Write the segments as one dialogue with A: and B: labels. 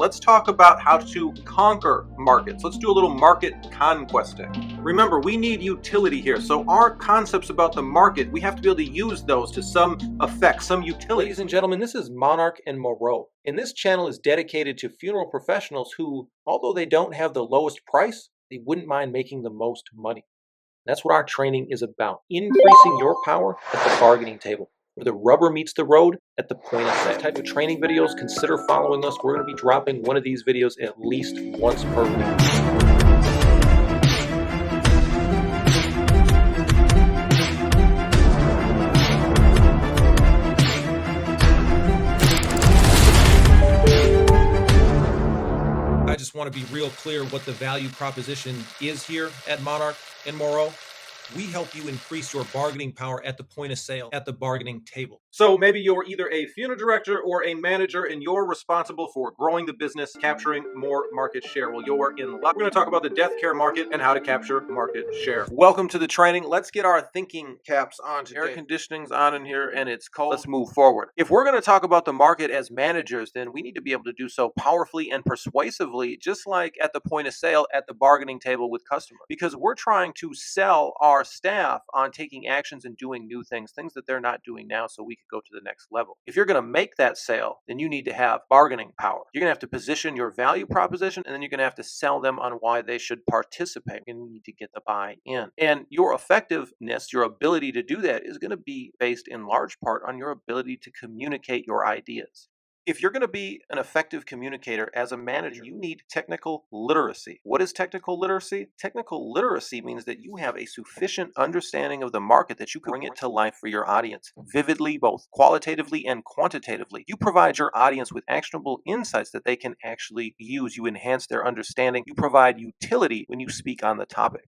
A: Let's talk about how to conquer markets. Let's do a little market conquesting. Remember, we need utility here. So our concepts about the market, we have to be able to use those to some effect, some utility.
B: Ladies and gentlemen, this is Monarch and Moreau, and this channel is dedicated to funeral professionals who, although they don't have the lowest price, they wouldn't mind making the most money. That's what our training is about, increasing your power at the bargaining table, where the rubber meets the road at the point of sale. This type of training videos, consider following us. We're going to be dropping one of these videos at least once per week. I just want to be real clear what the value proposition is here at Monarch and Moreau. We help you increase your bargaining power at the point of sale, at the bargaining table.
A: So maybe you're either a funeral director or a manager and you're responsible for growing the business, capturing more market share. Well, you're in luck. We're going to talk about the death care market and how to capture market share. Welcome to the training. Let's get our thinking caps on today. Air conditioning's on in here and it's cold. Let's move forward. If we're going to talk about the market as managers, then we need to be able to do so powerfully and persuasively, just like at the point of sale, at the bargaining table with customers. Because we're trying to sell our staff on taking actions and doing new things that they're not doing now, so we could go to the next level. If you're going to make that sale, then you need to have bargaining power. You're going to have to position your value proposition, and then you're going to have to sell them on why they should participate. You need to get the buy-in. And your effectiveness, your ability to do that is going to be based in large part on your ability to communicate your ideas. If you're going to be an effective communicator as a manager, you need technical literacy. What is technical literacy? Technical literacy means that you have a sufficient understanding of the market that you can bring it to life for your audience, vividly, both qualitatively and quantitatively. You provide your audience with actionable insights that they can actually use. You enhance their understanding. You provide utility when you speak on the topic.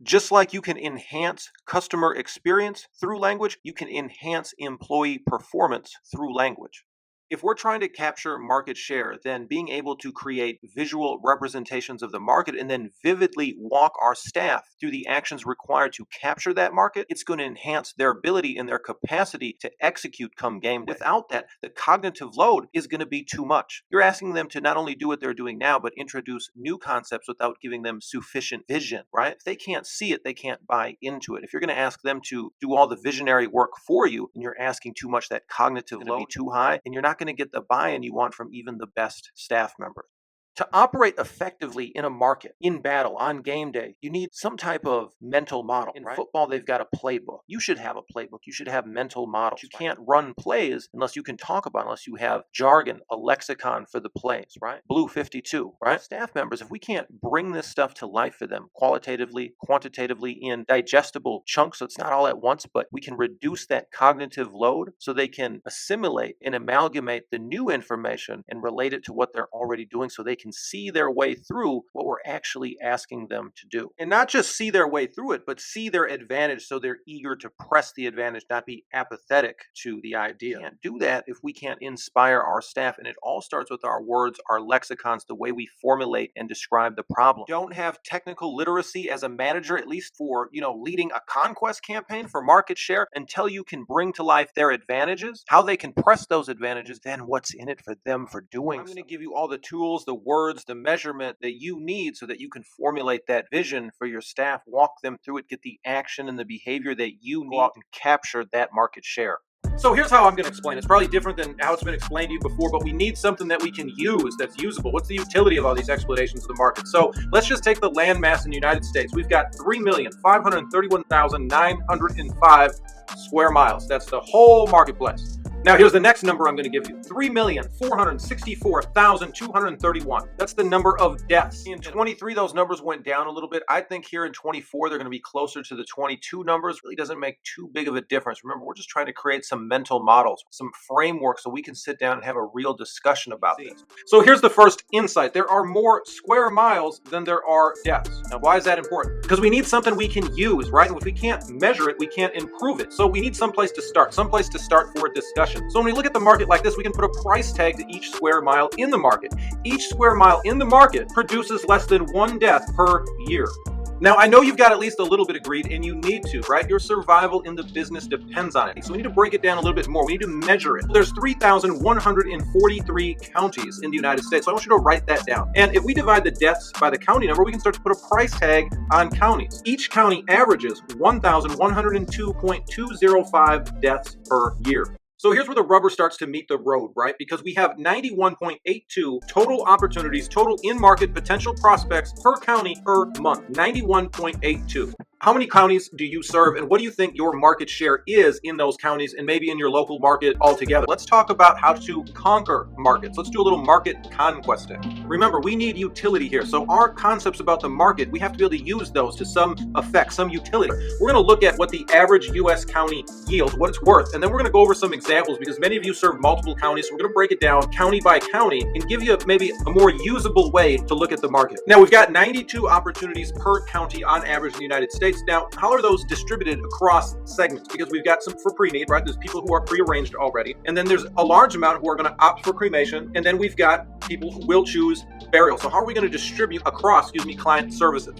A: Just like you can enhance customer experience through language, you can enhance employee performance through language. If we're trying to capture market share, then being able to create visual representations of the market and then vividly walk our staff through the actions required to capture that market, it's going to enhance their ability and their capacity to execute come game day. Without that, the cognitive load is going to be too much. You're asking them to not only do what they're doing now, but introduce new concepts without giving them sufficient vision, right? If they can't see it, they can't buy into it. If you're going to ask them to do all the visionary work for you and you're asking too much, that cognitive load be too high, and you're not going to get the buy-in you want from even the best staff members. To operate effectively in a market, in battle, on game day, you need some type of mental model. In football, they've got a playbook. You should have a playbook. You should have mental models. You can't run plays unless you can talk about it, unless you have jargon, a lexicon for the plays, right? Blue 52, right? Staff members, if we can't bring this stuff to life for them qualitatively, quantitatively, in digestible chunks, so it's not all at once, but we can reduce that cognitive load so they can assimilate and amalgamate the new information and relate it to what they're already doing so they can see their way through what we're actually asking them to do. And not just see their way through it, but see their advantage so they're eager to press the advantage, not be apathetic to the idea. We can't do that if we can't inspire our staff. And it all starts with our words, our lexicons, the way we formulate and describe the problem. Don't have technical literacy as a manager, at least for, leading a conquest campaign for market share, until you can bring to life their advantages, how they can press those advantages, then what's in it for them for doing so. I'm going to give you all the tools, the words, the measurement that you need so that you can formulate that vision for your staff, walk them through it, get the action and the behavior that you need to capture that market share. So here's how I'm going to explain. It's probably different than how it's been explained to you before, but we need something that we can use that's usable. What's the utility of all these explanations of the market? So let's just take the land mass in the United States. We've got 3,531,905 square miles. That's the whole marketplace. Now, here's the next number I'm going to give you. 3,464,231. That's the number of deaths. In 23, those numbers went down a little bit. I think here in 24, they're going to be closer to the 22 numbers. Really doesn't make too big of a difference. Remember, we're just trying to create some mental models, some framework so we can sit down and have a real discussion about this. So here's the first insight. There are more square miles than there are deaths. Now, why is that important? Because we need something we can use, right? And if we can't measure it, we can't improve it. So we need someplace to start for a discussion. So when we look at the market like this, we can put a price tag to each square mile in the market. Each square mile in the market produces less than one death per year. Now, I know you've got at least a little bit of greed, and you need to, right? Your survival in the business depends on it. So we need to break it down a little bit more. We need to measure it. There's 3,143 counties in the United States. So I want you to write that down. And if we divide the deaths by the county number, we can start to put a price tag on counties. Each county averages 1,102.205 deaths per year. So here's where the rubber starts to meet the road, right? Because we have 91.82 total opportunities, total in-market potential prospects per county per month. 91.82. How many counties do you serve, and what do you think your market share is in those counties and maybe in your local market altogether? Let's talk about how to conquer markets. Let's do a little market conquesting. Remember, we need utility here. So our concepts about the market, we have to be able to use those to some effect, some utility. We're going to look at what the average U.S. county yields, what it's worth, and then we're going to go over some examples because many of you serve multiple counties. So we're going to break it down county by county and give you maybe a more usable way to look at the market. Now, we've got 92 opportunities per county on average in the United States. Now, how are those distributed across segments? Because we've got some for pre-need, right? There's people who are prearranged already. And then there's a large amount who are going to opt for cremation. And then we've got people who will choose burial. So how are we going to distribute across, client services?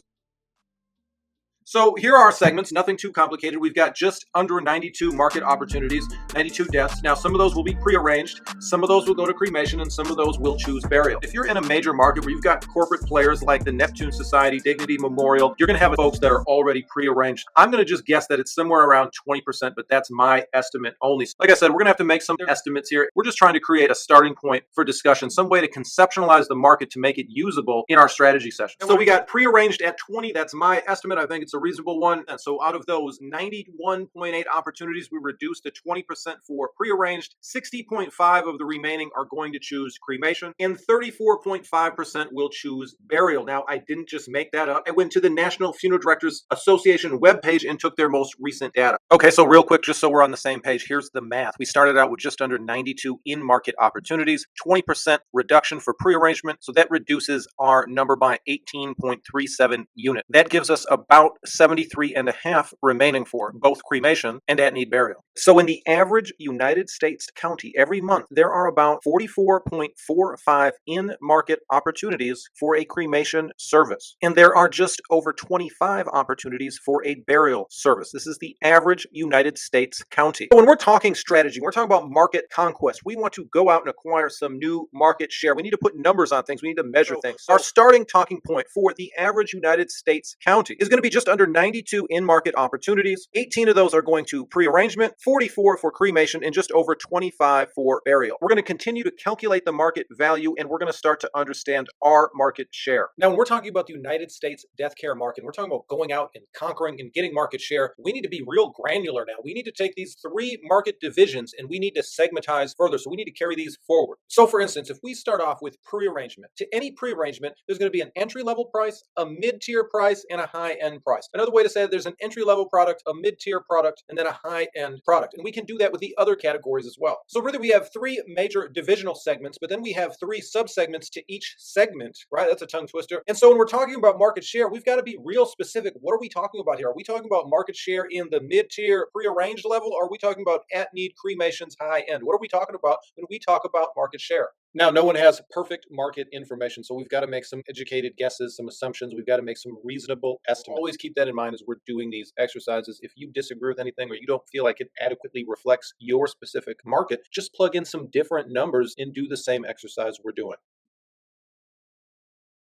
A: So here are our segments, nothing too complicated. We've got just under 92 market opportunities, 92 deaths. Now, some of those will be prearranged, some of those will go to cremation, and some of those will choose burial. If you're in a major market where you've got corporate players like the Neptune Society, Dignity Memorial, you're going to have folks that are already prearranged. I'm going to just guess that it's somewhere around 20%, but that's my estimate only. Like I said, we're going to have to make some estimates here. We're just trying to create a starting point for discussion, some way to conceptualize the market to make it usable in our strategy session. So we got prearranged at 20. That's my estimate. I think it's a reasonable one. And so out of those 91.8 opportunities, we reduced to 20% for prearranged. 60.5 of the remaining are going to choose cremation, and 34.5% will choose burial. Now, I didn't just make that up. I went to the National Funeral Directors Association webpage and took their most recent data. Okay, so real quick, just so we're on the same page, here's the math. We started out with just under 92 in-market opportunities, 20% reduction for prearrangement. So that reduces our number by 18.37 units. That gives us about 73.5 remaining for both cremation and at-need burial. So in the average United States county, every month, there are about 44.45 in-market opportunities for a cremation service. And there are just over 25 opportunities for a burial service. This is the average United States county. So when we're talking strategy, we're talking about market conquest. We want to go out and acquire some new market share. We need to put numbers on things. We need to measure things. Our starting talking point for the average United States county is going to be just under 92 in-market opportunities. 18 of those are going to prearrangement, 44 for cremation, and just over 25 for burial. We're going to continue to calculate the market value, and we're going to start to understand our market share. Now, when we're talking about the United States death care market, we're talking about going out and conquering and getting market share. We need to be real granular now. We need to take these three market divisions and we need to segmentize further. So we need to carry these forward. So for instance, if we start off with prearrangement, to any prearrangement, there's going to be an entry-level price, a mid-tier price, and a high-end price. Another way to say it, there's an entry-level product, a mid-tier product, and then a high-end product. And we can do that with the other categories as well. So really, we have three major divisional segments, but then we have three sub-segments to each segment, right? That's a tongue twister. And so when we're talking about market share, we've got to be real specific. What are we talking about here? Are we talking about market share in the mid-tier prearranged level, or are we talking about at-need cremations high-end? What are we talking about when we talk about market share? Now, no one has perfect market information, so we've got to make some educated guesses, some assumptions. We've got to make some reasonable estimates. Always keep that in mind as we're doing these exercises. If you disagree with anything or you don't feel like it adequately reflects your specific market, just plug in some different numbers and do the same exercise we're doing.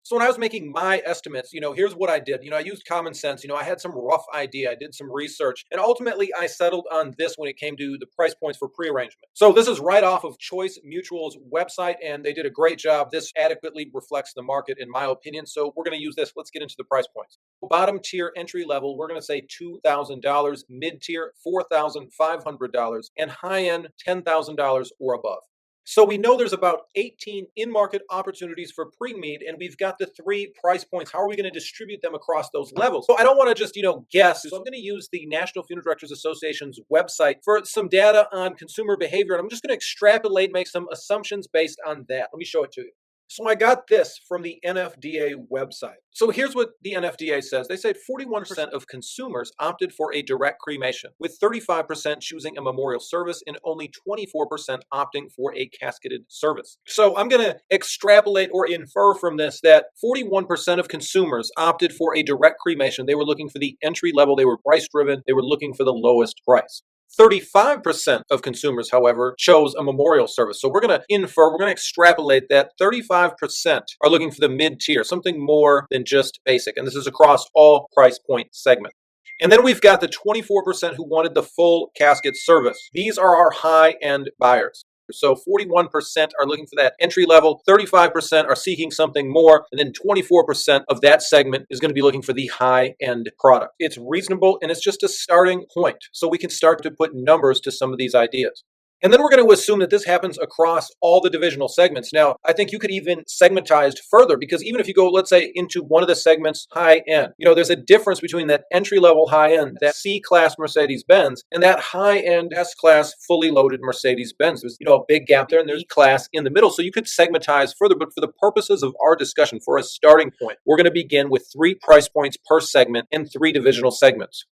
A: So when I was making my estimates, here's what I did. I used common sense. I had some rough idea. I did some research, and ultimately I settled on this when it came to the price points for prearrangement. So this is right off of Choice Mutual's website, and they did a great job. This adequately reflects the market, in my opinion. So we're going to use this. Let's get into the price points. Bottom tier entry level, we're going to say $2,000, mid tier $4,500, and high end $10,000 or above. So we know there's about 18 in-market opportunities for pre-need, and we've got the three price points. How are we going to distribute them across those levels? So I don't want to just, guess. So I'm going to use the National Funeral Directors Association's website for some data on consumer behavior, and I'm just going to extrapolate, make some assumptions based on that. Let me show it to you.
B: So I got this from the NFDA website. So here's what the NFDA says. They said 41% of consumers opted for a direct cremation, with 35% choosing a memorial service and only 24% opting for a casketed service. So I'm going to extrapolate or infer from this that 41% of consumers opted for a direct cremation. They were looking for the entry level, they were price driven, they were looking for the lowest price. 35% of consumers, however, chose a memorial service. So we're going to extrapolate that 35% are looking for the mid tier, something more than just basic. And this is across all price point segments. And then we've got the 24% who wanted the full casket service. These are our high end buyers. So 41% are looking for that entry level, 35% are seeking something more, and then 24% of that segment is going to be looking for the high end product. It's reasonable and it's just a starting point. So we can start to put numbers to some of these ideas. And then we're going to assume that this happens across all the divisional segments. Now, I think you could even segmentize further because even if you go, let's say, into one of the segments high end, there's a difference between that entry level high end, that C class Mercedes Benz, and that high end S class fully loaded Mercedes Benz. There's, a big gap there, and there's E class in the middle. So you could segmentize further. But for the purposes of our discussion, for a starting point, we're going to begin with 3 price points per segment and 3 divisional segments.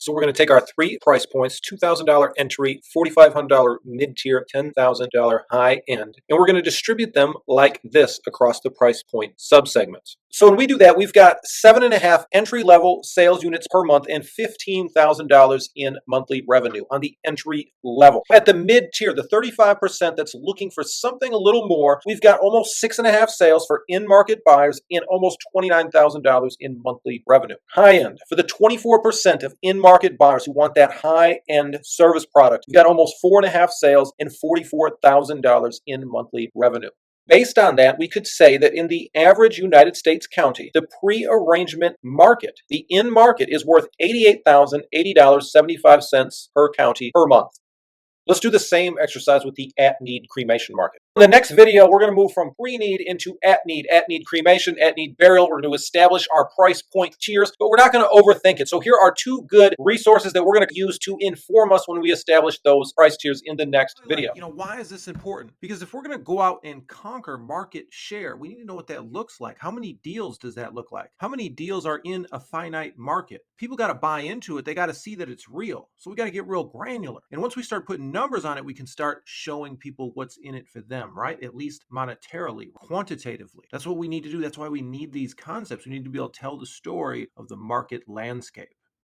B: So we're going to take our 3 price points, $2,000 entry, $4,500 mid-tier, $10,000 high end, and we're going to distribute them like this across the price point subsegments. So when we do that, we've got 7.5 entry-level sales units per month and $15,000 in monthly revenue on the entry level. At the mid-tier, the 35% that's looking for something a little more, we've got almost 6.5 sales for in-market buyers and almost $29,000 in monthly revenue. High end, for the 24% of in-market buyers who want that high-end service product, we've got almost 4.5 sales and $44,000 in monthly revenue. Based on that, we could say that in the average United States county, the pre-arrangement market, the in-market, is worth $88,080.75 per county per month. Let's do the same exercise with the at-need cremation market. In the next video, we're going to move from pre-need into at-need cremation, at-need burial. We're going to establish our price point tiers, but we're not going to overthink it. So here are 2 good resources that we're going to use to inform us when we establish those price tiers in the next video.
A: Why is this important? Because if we're going to go out and conquer market share, we need to know what that looks like. How many deals does that look like? How many deals are in a finite market? People got to buy into it. They got to see that it's real. So we got to get real granular. And once we start putting numbers on it, we can start showing people what's in it for them, right? At least monetarily, quantitatively. That's what we need to do. That's why we need these concepts. We need to be able to tell the story of the market landscape.